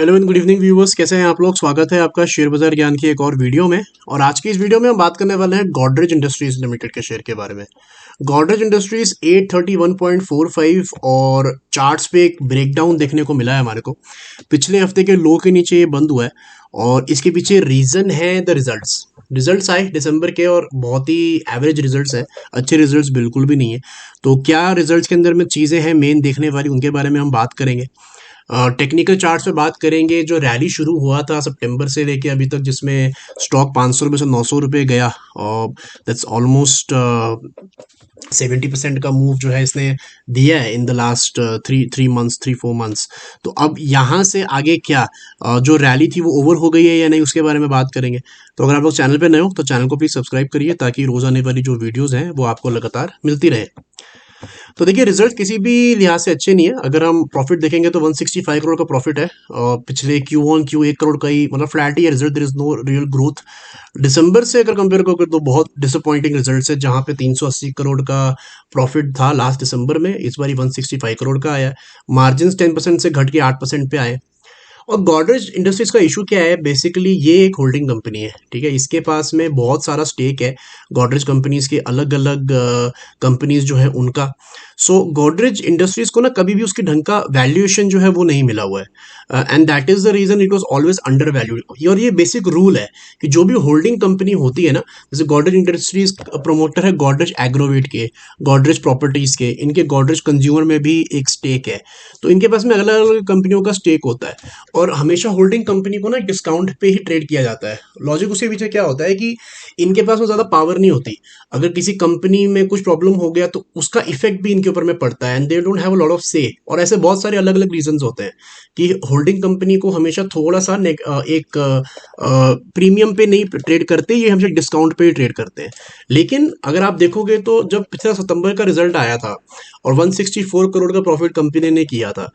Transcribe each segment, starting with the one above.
Hello and good evening viewers, कैसे हैं आप लोग। स्वागत है आपका शेयर बाजार ज्ञान की एक और वीडियो में। और आज की इस वीडियो में हम बात करने वाले हैं गॉडरेज इंडस्ट्रीज लिमिटेड के शेयर के बारे में। गॉडरेज इंडस्ट्रीज 831.45 और चार्ट्स पे एक ब्रेकडाउन देखने को मिला है हमारे को। पिछले हफ्ते के लो के नीचे ये बंद हुआ है और इसके पीछे रीजन है द रिजल्ट्स आए दिसंबर के और बहुत ही एवरेज रिजल्ट्स है, अच्छे रिजल्ट्स बिल्कुल भी नहीं है। तो क्या रिजल्ट्स के अंदर में चीज़ें हैं मेन देखने वाली, उनके बारे में हम बात करेंगे। टेक्निकल चार्ट्स पे बात करेंगे। जो रैली शुरू हुआ था सितंबर से लेके अभी तक, जिसमें स्टॉक 500 रुपये से 900 रुपये गया और दैट्स ऑलमोस्ट 70% का मूव जो है इसने दिया है in the last three four months. तो अब यहाँ से आगे क्या, जो रैली थी वो ओवर हो गई है या नहीं, उसके बारे में बात करेंगे। तो अगर आप लोग चैनल पे नए हो तो चैनल को प्लीज़ सब्सक्राइब करिए ताकि रोज़ आने वाली जो वीडियोज़ हैं वो आपको लगातार मिलती रहे। तो देखिए, रिजल्ट किसी भी लिहाज से अच्छे नहीं है। अगर हम प्रॉफिट देखेंगे तो 165 करोड़ का प्रॉफिट है और पिछले क्यू ऑन क्यू 1 करोड़ का ही, मतलब फ्लैट ही है result. There is no real growth. दिसंबर से अगर कंपेयर करोगे तो बहुत डिसअपॉइंटिंग रिजल्ट है, जहां पे 380 करोड़ का प्रॉफिट था लास्ट दिसंबर में, इस बार 165 करोड़ का आया। मार्जिन 10% से घट के 8% पे आए। और गॉडरेज इंडस्ट्रीज का इशू क्या है, बेसिकली ये एक होल्डिंग कंपनी है, ठीक है। इसके पास में बहुत सारा स्टेक है गॉडरेज कंपनीज के, अलग अलग कंपनीज जो है उनका। सो गॉडरेज इंडस्ट्रीज को ना कभी भी उसके ढंग का वैल्यूएशन जो है वो नहीं मिला हुआ है, and that is the reason it was always undervalued. और ये बेसिक रूल है कि जो भी होल्डिंग कंपनी होती है ना, जैसे गॉडरेज इंडस्ट्रीज प्रमोटर है गॉडरेज एग्रोवेट के, गॉडरेज प्रॉपर्टीज के, इनके गॉडरेज कंज्यूमर में भी एक स्टेक है। तो इनके पास में अलग अलग कंपनियों का स्टेक होता है और हमेशा होल्डिंग कंपनी को ना डिस्काउंट पे ही ट्रेड किया जाता है। लॉजिक उसके पीछे क्या होता है कि इनके पास में ज़्यादा पावर नहीं होती। अगर किसी कंपनी में कुछ प्रॉब्लम हो गया तो उसका इफेक्ट भी इनके ऊपर में पड़ता है, and they don't have a lot of से। और ऐसे बहुत सारे अलग अलग रीजंस होते हैं कि होल्डिंग कंपनी को हमेशा थोड़ा सा एक प्रीमियम पे नहीं ट्रेड करते, ये हमेशा डिस्काउंट पे ही ट्रेड करते हैं। लेकिन अगर आप देखोगे तो जब पिछला सितंबर का रिजल्ट आया था और 164 करोड़ का प्रॉफिट कंपनी ने किया था,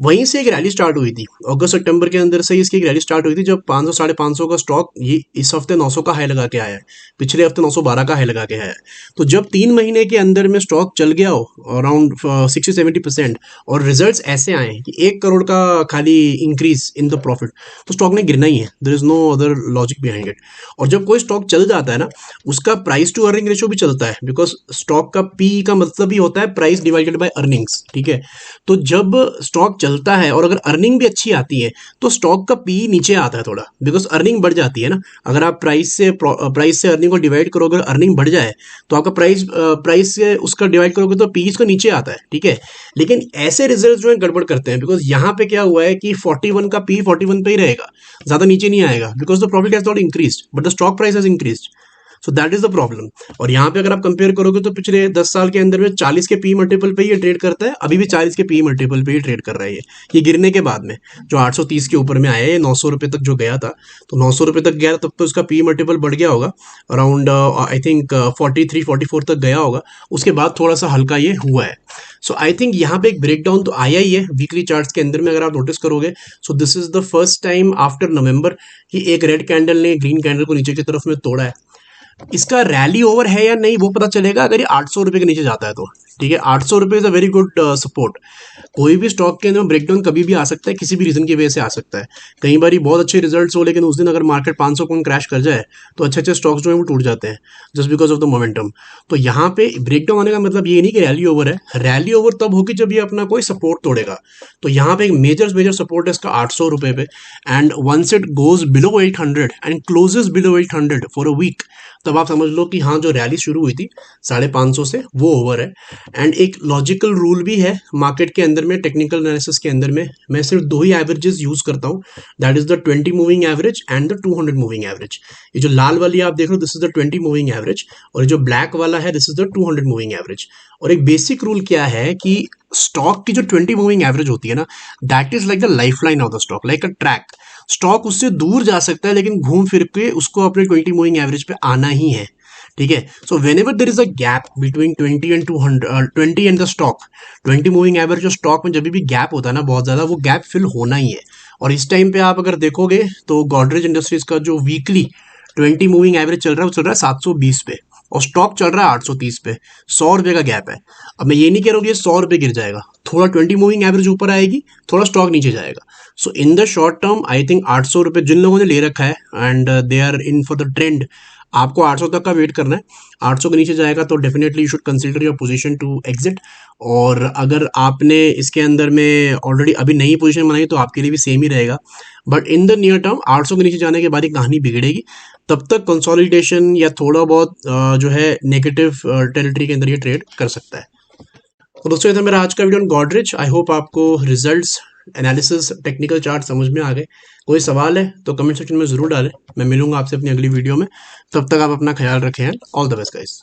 वहीं से एक रैली स्टार्ट हुई थी। अगस्त सितंबर के अंदर से इसकी एक रैली स्टार्ट हुई थी, जब 500 550 का स्टॉक ये इस हफ्ते 900 का हाई लगा के आया है, पिछले हफ्ते 912 का हाई लगा के आया है। तो जब 3 महीने के अंदर में स्टॉक चल गया हो अराउंड 60-70% और रिजल्ट्स ऐसे आए कि 1 करोड़ का खाली इंक्रीज इन द प्रॉफिट, तो स्टॉक ने गिरना ही है। There is no other logic behind it. और जब कोई स्टॉक चल जाता है ना, उसका प्राइस टू अर्निंग रेशियो भी चलता है, बिकॉज स्टॉक का पी का मतलब ही होता है प्राइस डिवाइडेड बाय अर्निंग्स, ठीक है। तो जब स्टॉक चलता है और अगर अर्निंग भी अच्छी आती है तो स्टॉक का पी नीचे आता है थोड़ा, बिकॉज अर्निंग बढ़ जाती है ना। अगर आप प्राइस से अर्निंग को डिवाइड करोगे और अर्निंग बढ़ जाए तो आपका प्राइस से उसका डिवाइड करोगे तो पी इसको नीचे आता है, ठीक है। लेकिन ऐसे रिजल्ट जो है गड़बड़ करते हैं, बिकॉज यहाँ पे क्या हुआ है कि 41 का पी 41 पे ही रहेगा, ज्यादा नीचे नहीं आएगा, because the profit has not increased but the stock price has increased. So that is the problem. और यहाँ पे अगर आप कंपेयर करोगे तो पिछले 10 साल के अंदर में 40 के पी मल्टीपल पे ही ये ट्रेड करता है, अभी भी 40 के पी मल्टीपल पे ही ट्रेड कर रहा है ये गिरने के बाद में जो 830 के ऊपर में आया है, 900 रुपये तक जो गया था। तो 900 रुपये तक गया तब तो उसका पी मल्टीपल बढ़ गया होगा, अराउंड आई थिंक 43-44 तक गया होगा। उसके बाद थोड़ा सा हल्का ये हुआ है। सो आई थिंक यहाँ पे एक ब्रेकडाउन तो आया ही है वीकली चार्ट्स के अंदर में, अगर आप नोटिस करोगे। So this is the first time after नवंबर कि एक रेड कैंडल ने ग्रीन कैंडल को नीचे की तरफ में तोड़ा है। इसका रैली ओवर है या नहीं वो पता चलेगा अगर ये 800 रुपये के नीचे जाता है तो, ठीक है। 800 रुपये is a very good support. कोई भी स्टॉक के अंदर ब्रेकडाउन कभी भी आ सकता है, किसी भी रीजन की वजह से आ सकता है। कई बार बहुत अच्छे रिजल्ट्स हो लेकिन उस दिन अगर मार्केट 500 पॉइंट क्रैश कर जाए तो अच्छे अच्छे स्टॉक्स जो है वो टूट जाते हैं just because of the momentum. तो यहाँ पे ब्रेकडाउन आने का मतलब ये नहीं कि रैली ओवर है। रैली ओवर तब होगी जब ये अपना कोई सपोर्ट तोड़ेगा। तो यहाँ पे एक मेजर सपोर्ट है इसका 800 रुपये पे, and once it goes below 800 and closes below 800 for a week, तब आप समझ लो कि हाँ, जो रैली शुरू हुई थी 550 से वो ओवर है। एंड एक लॉजिकल रूल भी है मार्केट के अंदर में, टेक्निकल एनालिसिस के अंदर में मैं सिर्फ दो ही एवरेजेस यूज करता हूँ, that is the 20 moving average and the 200 moving average. ये जो लाल वाली आप देख रहे हो this is the 20 moving average, और ये जो ब्लैक वाला है this is the 200 moving average. और एक बेसिक रूल क्या है कि स्टॉक की जो 20 मूविंग एवरेज होती है ना, that is like the life line of the stock, like a track. Stock उससे दूर जा सकता है लेकिन घूम फिर के उसको अपने 20 मूविंग एवरेज पे आना ही है, ठीक है। So when ever there is a gap between 20 and 200, 20 and the stock, 20 moving average जो स्टॉक में जब भी गैप होता है ना बहुत ज्यादा, वो गैप फिल होना ही है। और इस टाइम पे आप अगर देखोगे तो गॉडरेज इंडस्ट्रीज का जो वीकली 20 मूविंग एवरेज चल रहा है वो चल रहा है 720 पे, और स्टॉक चल रहा है 830 पे, 100 रुपये का गैप है। अब मैं ये नहीं कह रहा हूँ कि ये 100 रुपये गिर जाएगा, थोड़ा 20 मूविंग एवरेज ऊपर आएगी, थोड़ा स्टॉक नीचे जाएगा। So in the short term I think 800 रुपये जिन लोगों ने ले रखा है and they are in for the trend, आपको 800 तक का वेट करना है। 800 के नीचे जाएगा तो definitely you should consider your position to exit. और अगर आपने इसके अंदर में ऑलरेडी अभी नई पोजीशन बनाई तो आपके लिए भी सेम ही रहेगा। But in the near term 800 के नीचे जाने के बाद एक कहानी बिगड़ेगी, तब तक कंसोलिडेशन या थोड़ा बहुत जो है नेगेटिव टेरिटरी के अंदर ये ट्रेड कर सकता है। तो दोस्तों ये था मेरा आज का video on Godrej. I hope आपको रिजल्ट्स, एनालिसिस, टेक्निकल चार्ट समझ में आ गए। कोई सवाल है तो कमेंट सेक्शन में ज़रूर डालें। मैं मिलूंगा आपसे अपनी अगली वीडियो में, तब तक आप अपना ख्याल रखें। All the best guys.